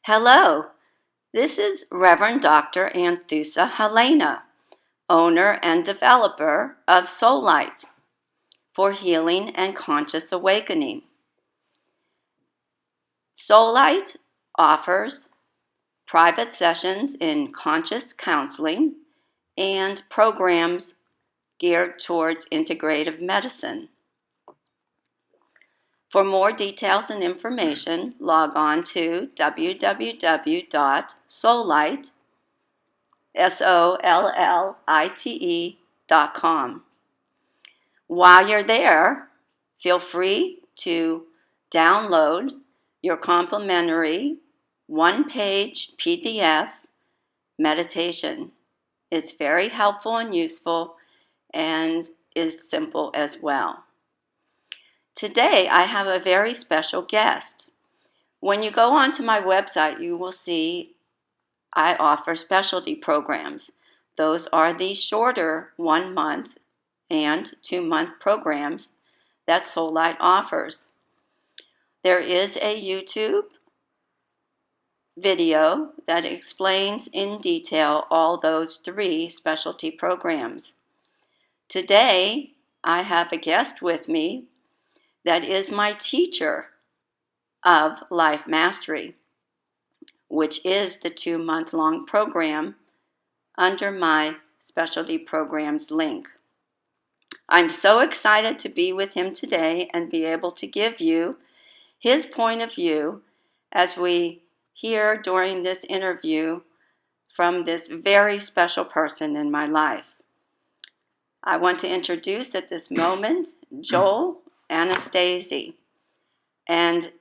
Hello, this is Reverend Dr. Anthusa Helena, owner and developer of Soul Light for Healing and Conscious Awakening. Soul Light offers private sessions in conscious counseling and programs geared towards integrative medicine. For more details and information, log on to www.soullite.com. While you're there, feel free to download your complimentary one-page PDF meditation. It's very helpful and useful and is simple as well. Today, I have a very special guest. When you go onto my website, you will see I offer specialty programs. Those are the shorter 1-month and 2-month programs that Soul Light offers. There is a YouTube video that explains in detail all those 3 specialty programs. Today, I have a guest with me that is my teacher of Life Mastery, which is the 2-month-long program under my specialty programs link. I'm so excited to be with him today and be able to give you his point of view as we hear during this interview from this very special person in my life. I want to introduce at this moment Joel Anastasi and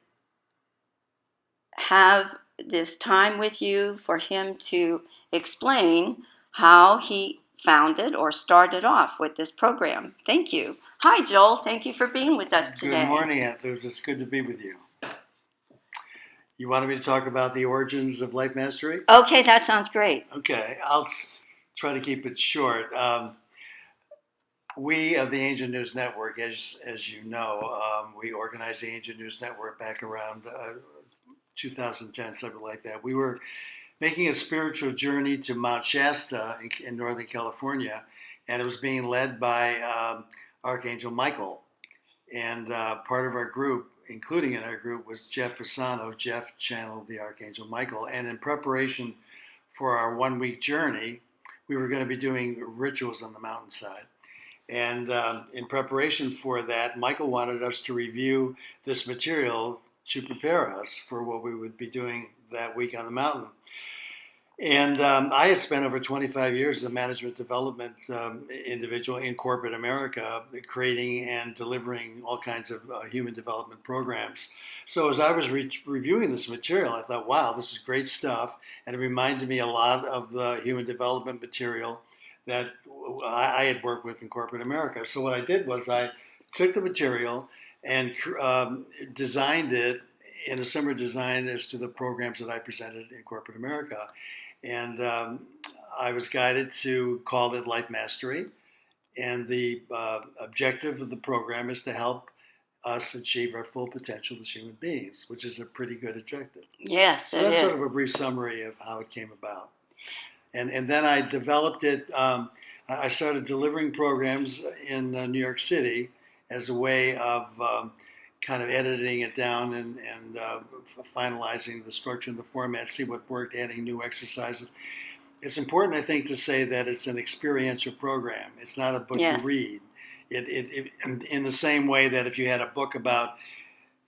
have this time with you for him to explain how he founded or started off with this program. Thank you. Hi, Joel. Thank you for being with us today. Good morning, Anthony. It's good to be with you. You wanted me to talk about the origins of Life Mastery? Okay, that sounds great. Okay, I'll try to keep it short. We of the Angel News Network, as you know, we organized the Angel News Network back around 2010, something like that. We were making a spiritual journey to Mount Shasta in Northern California, and it was being led by Archangel Michael. And part of our group, including in our group, was Jeff Fasano. Jeff channeled the Archangel Michael. And in preparation for our 1-week journey, we were going to be doing rituals on the mountainside. And in preparation for that, Michael wanted us to review this material to prepare us for what we would be doing that week on the mountain. And I had spent over 25 years as a management development individual in corporate America, creating and delivering all kinds of human development programs. So as I was reviewing this material, I thought, wow, this is great stuff. And it reminded me a lot of the human development material that I had worked with in corporate America. So what I did was I took the material and designed it in a similar design as to the programs that I presented in corporate America. And I was guided to call it Life Mastery. And the objective of the program is to help us achieve our full potential as human beings, which is a pretty good objective. Yes, so that's sort of a brief summary of how it came about. And then I developed it. I started delivering programs in New York City as a way of kind of editing it down and finalizing the structure and the format, see what worked, adding new exercises. It's important, I think, to say that it's an experiential program. It's not a book to read. It in the same way that if you had a book about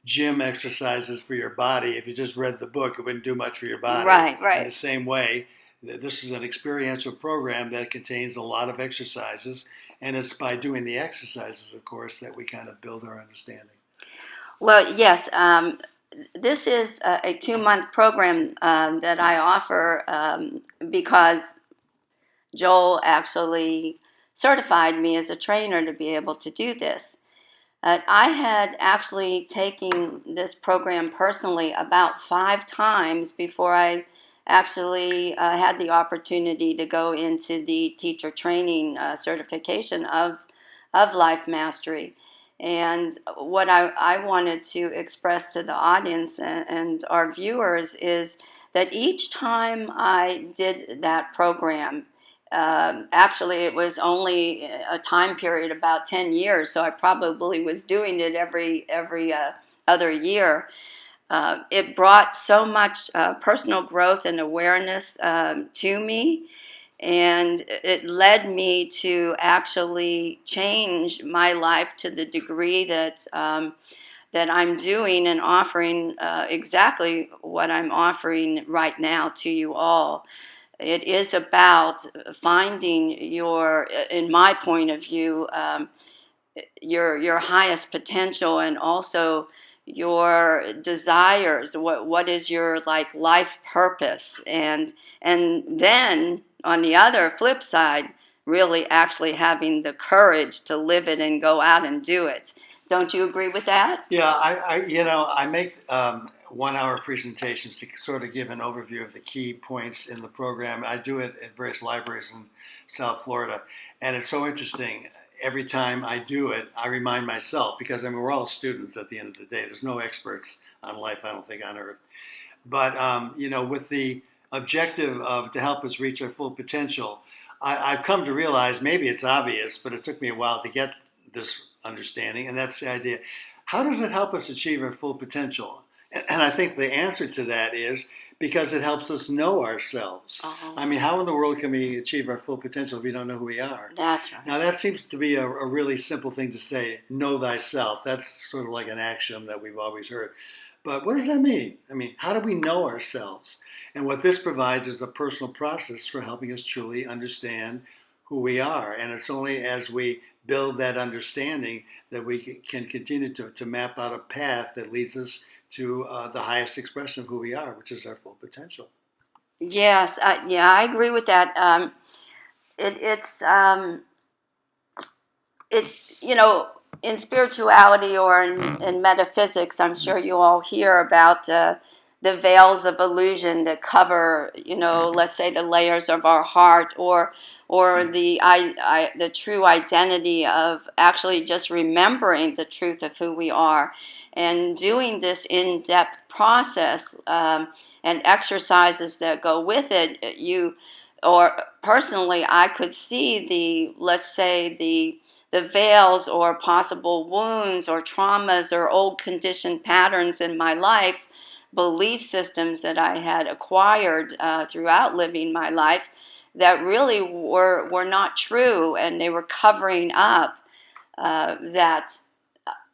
gym exercises for your body, if you just read the book, it wouldn't do much for your body. Right. In the same way, this is an experiential program that contains a lot of exercises, and it's by doing the exercises, of course, that we kind of build our understanding. Well, yes, this is a 2-month program that I offer because Joel actually certified me as a trainer to be able to do this. I had actually taken this program personally about 5 times before I actually had the opportunity to go into the teacher training certification of Life Mastery. And what I wanted to express to the audience and our viewers is that each time I did that program, actually it was only a time period about 10 years, so I probably was doing it every other year. It brought so much personal growth and awareness to me, and it led me to actually change my life to the degree that I'm doing and offering exactly what I'm offering right now to you all. It is about finding your, in my point of view, your highest potential, and also your desires. What is your like life purpose, and then on the other flip side, really actually having the courage to live it and go out and do it. Don't you agree with that? Yeah, I make 1 hour presentations to sort of give an overview of the key points in the program. I do it at various libraries in South Florida, and it's so interesting. Every time I do it, I remind myself, because I mean we're all students at the end of the day. There's no experts on life, I don't think, on earth. But with the objective of to help us reach our full potential, I've come to realize, maybe it's obvious, but it took me a while to get this understanding, and that's the idea. How does it help us achieve our full potential? And I think the answer to that is because it helps us know ourselves. Uh-huh. I mean, how in the world can we achieve our full potential if we don't know who we are? That's right. Now, that seems to be a really simple thing to say, know thyself. That's sort of like an axiom that we've always heard. But what does that mean? I mean, how do we know ourselves? And what this provides is a personal process for helping us truly understand who we are. And it's only as we build that understanding that we can continue to map out a path that leads us to the highest expression of who we are, which is our full potential. Yes, I agree with that. It's in spirituality or in metaphysics, I'm sure you all hear about the veils of illusion that cover, let's say the layers of our heart, or the true identity of actually just remembering the truth of who we are, and doing this in-depth process and exercises that go with it. Or personally, I could see let's say the veils or possible wounds or traumas or old conditioned patterns in my life, belief systems that I had acquired throughout living my life that really were not true, and they were covering up that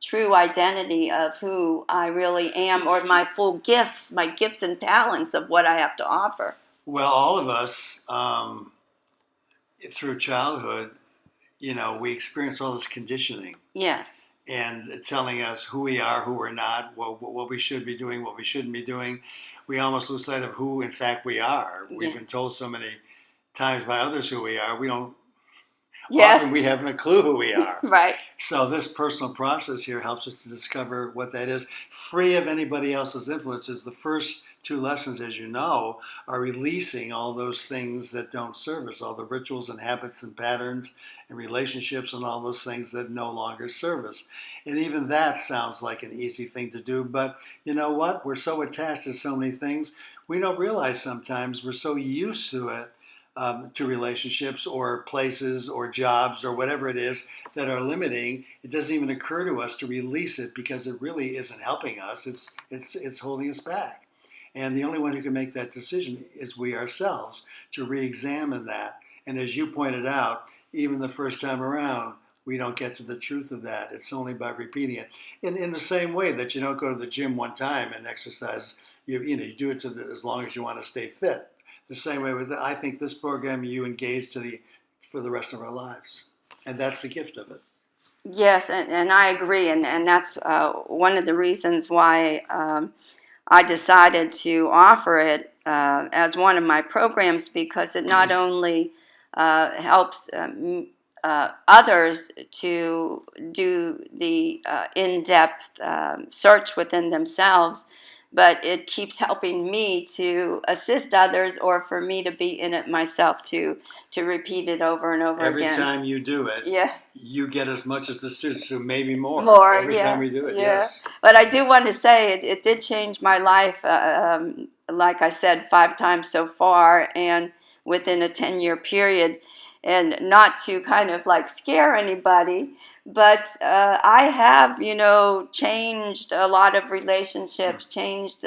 true identity of who I really am, or my full gifts, my gifts and talents of what I have to offer. Well, all of us, through childhood, we experience all this conditioning. Yes. And telling us who we are, who we're not, what we should be doing, what we shouldn't be doing. We almost lose sight of who, in fact, we are. We've been told so many times by others who we are. We don't. Yes. Often we haven't a clue who we are. Right. So this personal process here helps us to discover what that is, free of anybody else's influences. The first 2 lessons, as you know, are releasing all those things that don't serve us, all the rituals and habits and patterns and relationships and all those things that no longer serve us. And even that sounds like an easy thing to do, but you know what? We're so attached to so many things, we don't realize sometimes we're so used to it. To relationships or places or jobs or whatever it is that are limiting, it doesn't even occur to us to release it because it really isn't helping us. It's holding us back. And the only one who can make that decision is we ourselves, to re-examine that. And as you pointed out, even the first time around, we don't get to the truth of that. It's only by repeating it. In the same way that you don't go to the gym one time and exercise, you do it as long as you want to stay fit. The same way with I think this program you engage for the rest of our lives, and that's the gift of it. Yes, and I agree, and that's one of the reasons why I decided to offer it as one of my programs, because it not only helps others to do the in-depth search within themselves, but it keeps helping me to assist others, or for me to be in it myself, to repeat it over and over Every again. Every time you do it, yeah, you get as much as the students do, maybe more. Every time we do it, yeah. yes. But I do want to say it did change my life like I said, 5 times so far, and within a 10-year period. And not to kind of like scare anybody, but I have, changed a lot of relationships, changed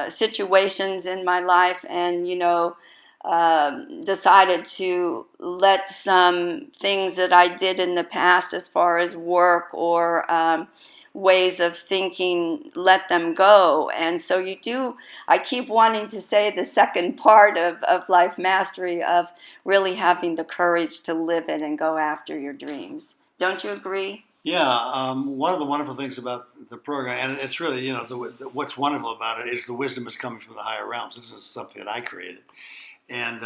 situations in my life, and, decided to let some things that I did in the past as far as work or ways of thinking, let them go. And so I keep wanting to say the second part of life mastery, of really having the courage to live it and go after your dreams. Don't you agree? Yeah, one of the wonderful things about the program, and it's really, what's wonderful about it is the wisdom is coming from the higher realms. This is something that I created. And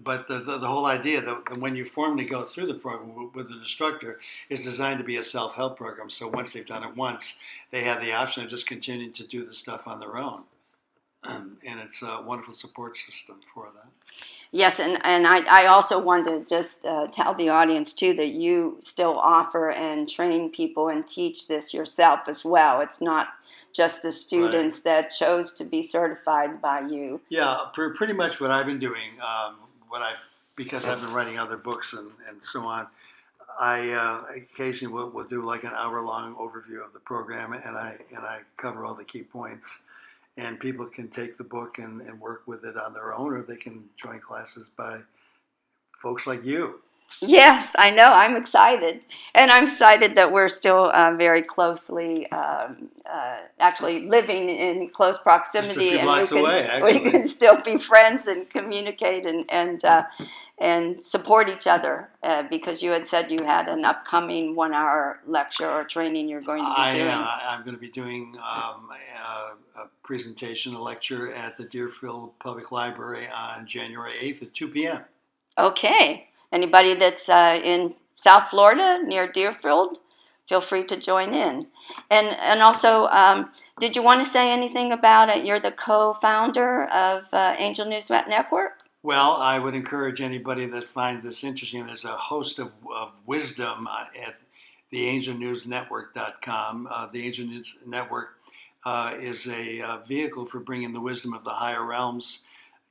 but the whole idea that when you formally go through the program with an instructor is designed to be a self-help program. So once they've done it once, they have the option of just continuing to do the stuff on their own. And it's a wonderful support system for that. Yes, and I also want to just tell the audience too that you still offer and train people and teach this yourself as well. It's not just the students that chose to be certified by you. Yeah, pretty much what I've been doing, because I've been writing other books and so on. I occasionally will do like an hour-long overview of the program, and I cover all the key points. And people can take the book and work with it on their own, or they can join classes by folks like you. Yes, I know. I'm excited. And I'm excited that we're still very closely, actually living in close proximity. Just a few blocks away, actually. We can still be friends and communicate and support each other, because you had said you had an upcoming 1-hour lecture or training you're going to be doing. I'm going to be doing a presentation, a lecture at the Deerfield Public Library on January 8th at 2 p.m. Okay. Anybody that's in South Florida near Deerfield, feel free to join in. And also, did you want to say anything about it? You're the co-founder of Angel News Network? Well, I would encourage anybody that finds this interesting. There's a host of wisdom at theangelnewsnetwork.com. The Angel News Network is a vehicle for bringing the wisdom of the higher realms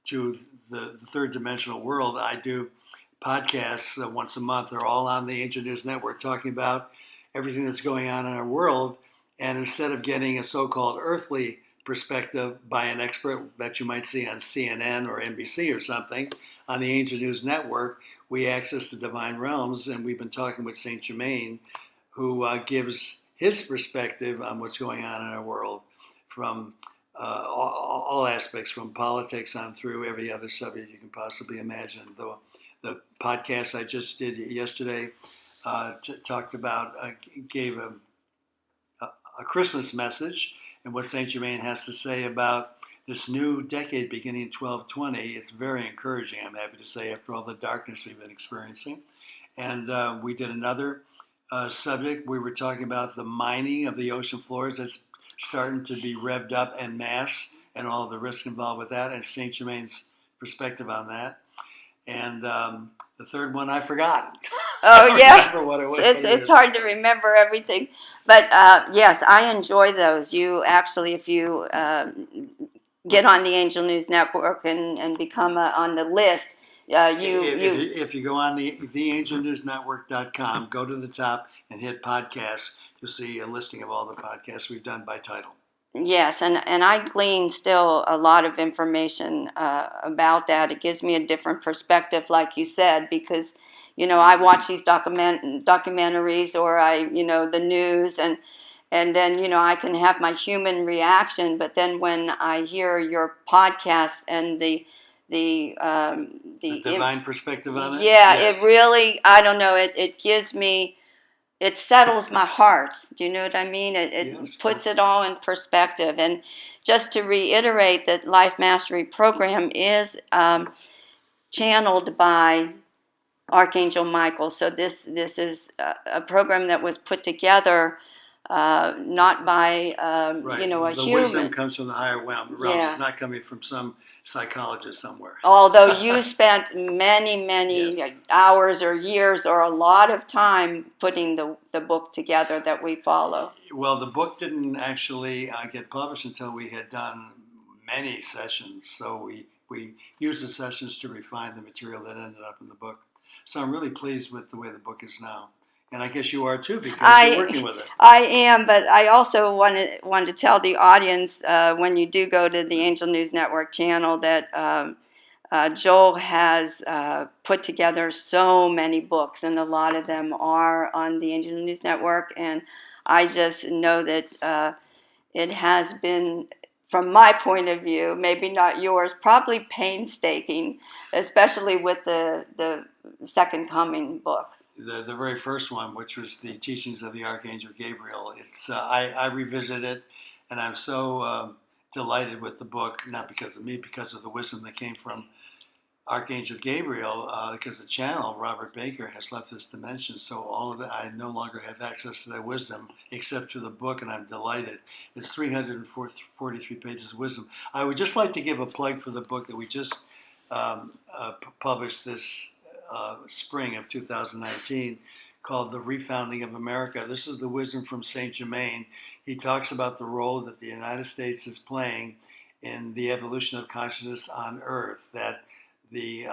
to the third dimensional world. I do podcasts once a month. They're all on the Angel News Network, talking about everything that's going on in our world. And instead of getting a so-called earthly perspective by an expert that you might see on CNN or NBC or something, on the Angel News Network, we access the divine realms. And we've been talking with Saint Germain, who gives his perspective on what's going on in our world from all aspects, from politics on through every other subject you can possibly imagine. The podcast I just did yesterday talked about, gave a Christmas message and what Saint Germain has to say about this new decade beginning in 1220. It's very encouraging, I'm happy to say, after all the darkness we've been experiencing. And we did another subject. We were talking about the mining of the ocean floors that's starting to be revved up en masse and all the risks involved with that, and Saint Germain's perspective on that. And the third one I forgot. Oh, yeah. What it was. It's hard to remember everything. But yes, I enjoy those. You actually, if you get on the Angel News Network and become on the list, if you go on the theangelnewsnetwork.com, go to the top and hit podcasts, you'll see a listing of all the podcasts we've done by title. Yes, and I glean still a lot of information about that. It gives me a different perspective, like you said, because, I watch these documentaries or the news, and then, I can have my human reaction. But then when I hear your podcast and the divine perspective on it? Yeah, yes. It really, I don't know, it gives me, it settles my heart. Do you know what I mean? It Yes, puts it all in perspective. And just to reiterate, that Life Mastery Program is channeled by Archangel Michael. So this is a program that was put together not by a the human. Wisdom comes from the higher realms. Yeah. It's not coming from some psychologist somewhere. Although you spent many yes. hours or years or a lot of time putting the book together that we follow. Well, the book didn't actually get published until we had done many sessions. So we used the sessions to refine the material that ended up in the book. So I'm really pleased with the way the book is now. And I guess you are too, because you're working with it. I am, but I also wanted to tell the audience when you do go to the Angel News Network channel that Joel has put together so many books, and a lot of them are on the Angel News Network. And I just know that it has been, from my point of view, maybe not yours, probably painstaking, especially with the Second Coming book. The very first one, which was the teachings of the Archangel Gabriel. It's I revisit it, and I'm so delighted with the book, not because of me, because of the wisdom that came from Archangel Gabriel, because the channel, Robert Baker, has left this dimension. So all of it, I no longer have access to that wisdom except through the book, and I'm delighted. It's 343 pages of wisdom. I would just like to give a plug for the book that we just published this spring of 2019, called The Refounding of America. This is the wisdom from Saint Germain. He talks about the role that the United States is playing in the evolution of consciousness on Earth, that the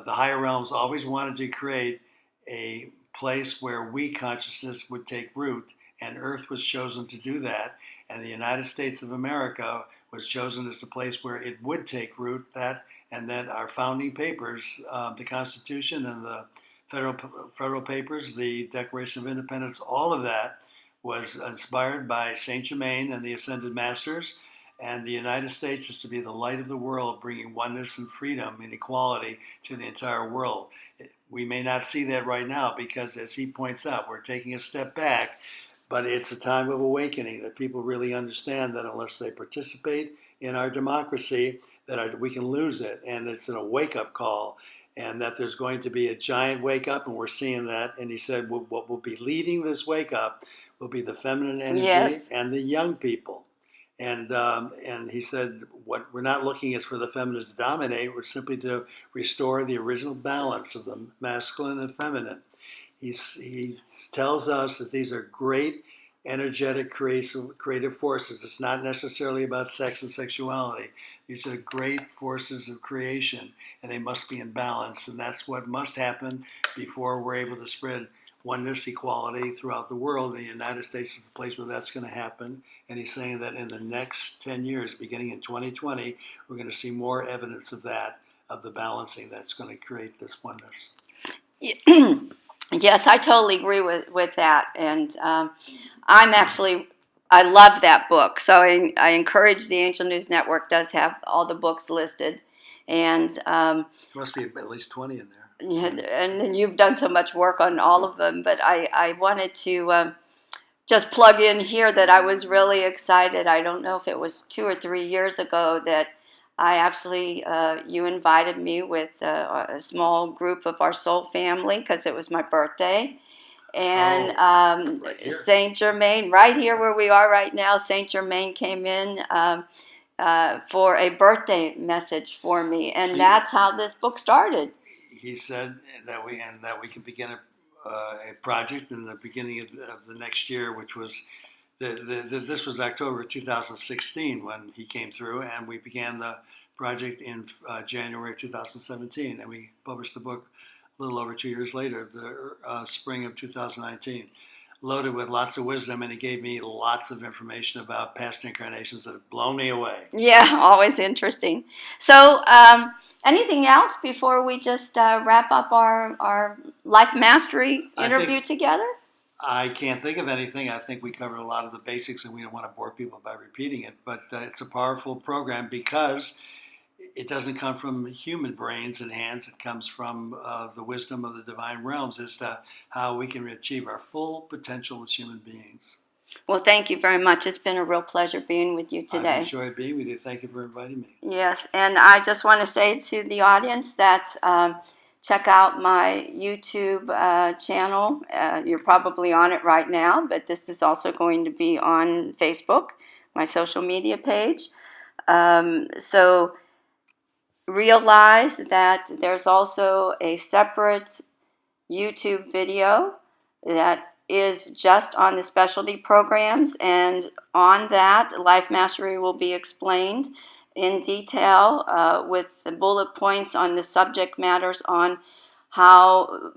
higher realms always wanted to create a place where we consciousness would take root, and Earth was chosen to do that, and the United States of America was chosen as the place where it would take root. And that our founding papers, the Constitution and the federal papers, the Declaration of Independence, all of that was inspired by Saint Germain and the Ascended Masters. And the United States is to be the light of the world, bringing oneness and freedom and equality to the entire world. We may not see that right now because, as he points out, we're taking a step back, but it's a time of awakening that people really understand that unless they participate in our democracy, that we can lose it. And it's a wake-up call, and that there's going to be a giant wake-up, and we're seeing that. And he said what will be leading this wake-up will be the feminine energy, yes, and the young people. And he said, what we're not looking is for the feminine to dominate. We're simply to restore the original balance of the masculine and feminine. He tells us that these are great, energetic, creative forces. It's not necessarily about sex and sexuality. These are great forces of creation, and they must be in balance. And that's what must happen before we're able to spread oneness, equality throughout the world. The United States is the place where that's going to happen. And he's saying that in the next 10 years, beginning in 2020, we're going to see more evidence of that, of the balancing that's going to create this oneness. Yes, I totally agree with that. And I love that book. So I encourage the Angel News Network does have all the books listed. And there must be at least 20 in there. Yeah, and you've done so much work on all of them, but I wanted to just plug in here that I was really excited. I don't know if it was 2 or 3 years ago that I actually, you invited me with a small group of our soul family because it was my birthday. And right Saint Germain, right here where we are right now, Saint Germain came in for a birthday message for me, and that's how this book started. He said that we can begin a project in the beginning of the next year, which was this was October 2016 when he came through, and we began the project in January of 2017, and we published the book a little over 2 years later, the spring of 2019, loaded with lots of wisdom, and he gave me lots of information about past incarnations that have blown me away. Yeah, always interesting. So, anything else before we just wrap up our Life Mastery interview together? I can't think of anything. I think we covered a lot of the basics, and we don't want to bore people by repeating it. But it's a powerful program because it doesn't come from human brains and hands. It comes from the wisdom of the divine realms as to how we can achieve our full potential as human beings. Well, thank you very much. It's been a real pleasure being with you today. I enjoyed being with you. Thank you for inviting me. Yes, and I just want to say to the audience that check out my YouTube channel. You're probably on it right now, but this is also going to be on Facebook, my social media page. So realize that there's also a separate YouTube video that is just on the specialty programs, and on that, Life Mastery will be explained in detail with the bullet points on the subject matters on how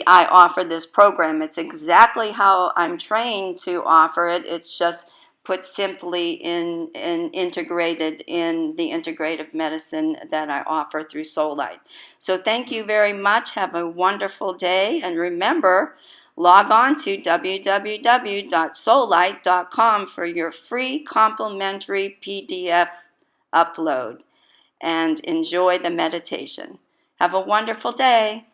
I offer this program. It's exactly how I'm trained to offer it. It's just put simply in integrated in the integrative medicine that I offer through Soul Light. So thank you very much. Have a wonderful day, and remember, log on to www.soullight.com for your free complimentary PDF upload, and enjoy the meditation. Have a wonderful day.